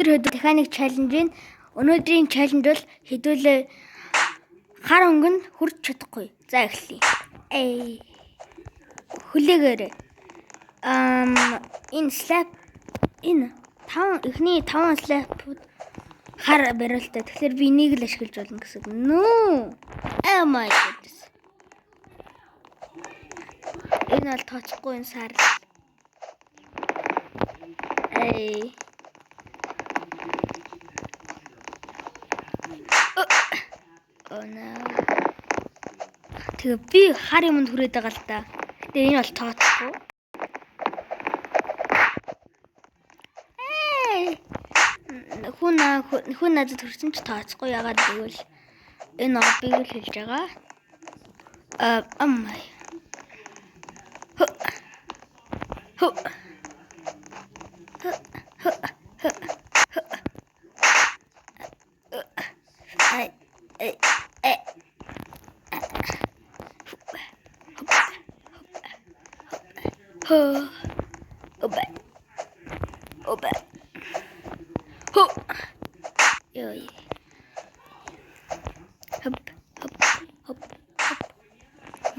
Mechanic challenge өнөөдрийн challenge бол хэдүүлээ хар өнгө нь хүрч чадахгүй. За эхлэе. Хүлээгээрэй. Энэ slap эхний 5 slap-ууд хар бариултаа. Тэгэхээр би энийг л ашиглаж болно гэсэн. No. Oh my goodness. Энэ бол тооцохгүй энэ сар. Oh no. Тэгээ би хар юмд хүрээд байгаа л да. Гэтэ энэ бол тооцохгүй. Хүн надад хүрсэн ч тооцохгүй. Ягаад гэвэл энэ обыг л хэлж байгаа. Аммай.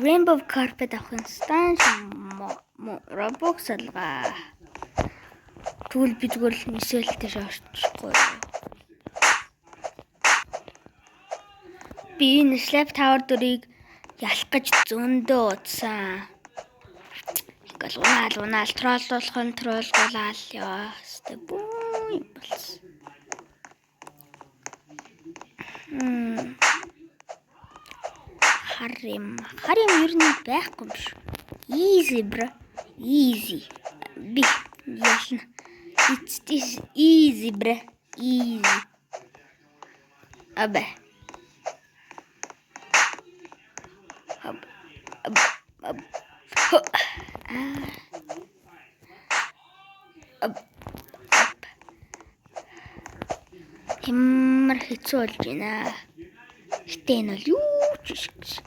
Rainbow carpet авахын станж Roblox алгаа. Тэгвэл би зүгээр л нисэлтэй шаарчихгүй. Би энэ slap tower дөрийг ялах гэж зөндөө утсан. Ингээл унаал троллуулаад яа. Хэвээ бүү болсон. Хар юм ер нь байхгүй юм шүү. Easy bro. Easy. Би яшна. It's this easy bro. Easy. Абе. Хэммэр хэцүү болж байна. Гэтэ энэ бол юу ч биш.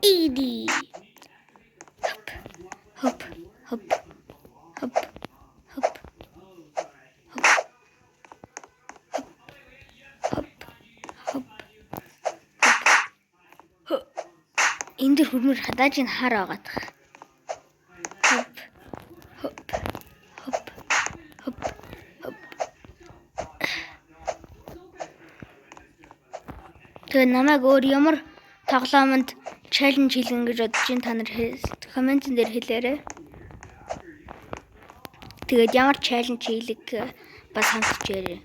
Easy. Hop. Энд дэр хөрмөр хадаж ин хар агаад. Hop. Тэгээ намайг өөр ямар тоглоомонд challenge хийлгэн гэж бодож ин та нар комментэн дээр хэлээрэй. Тэгээд ямар challenge хийлэг бас хамтжээрэй.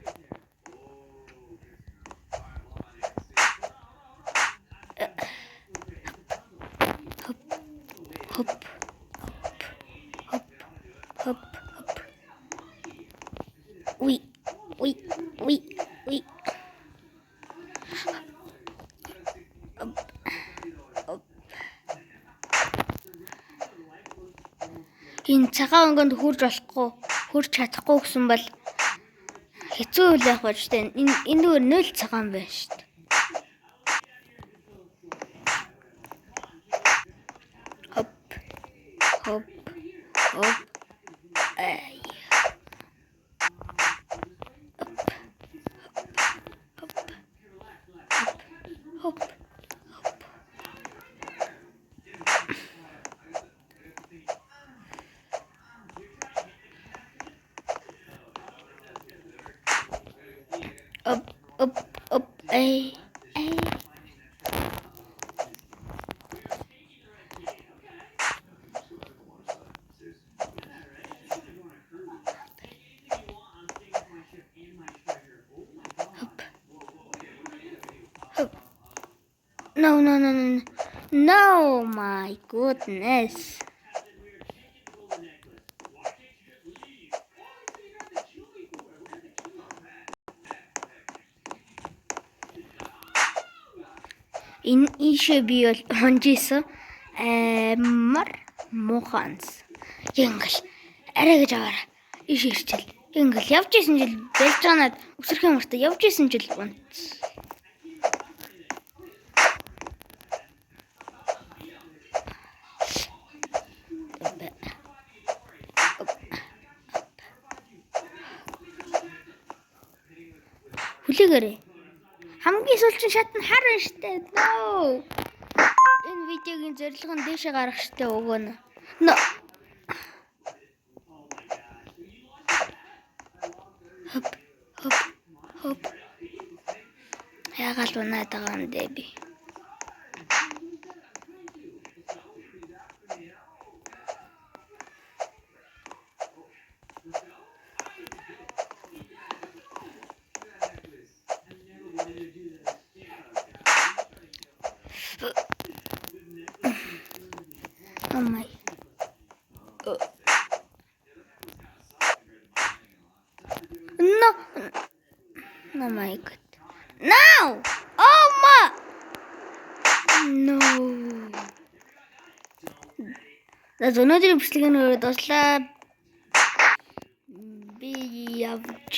Hop. Oui. Энэ цагаан өнгөнд хүрч чадахгүй гэсэн бол хэцүү үйл явах болж тань. Энэ өөр 0 цагаан байна шүү дээ. Hop. No, my goodness. Энэ ийшээ би бол хонжсэн амар муханс. Янгал арай гэж аваарай. Иш ирчил. Янгал явж исэн жил Бэлжанад өсөрхөн мөртөө явж исэн жил бунт. Хүлээгээрэй. Хамгийн сүүлчийн шат нь харна штэ. No. Энэ видеогийн зорилго нь дээшээ гарах штэ өгөөнө. No. Хоп. Яагаад унаад байгаа юм бэ би? Oh my. No. Oh my god. No. Oh my. No. Өнөөдрийн бичлэгийн дуслаа. Би явж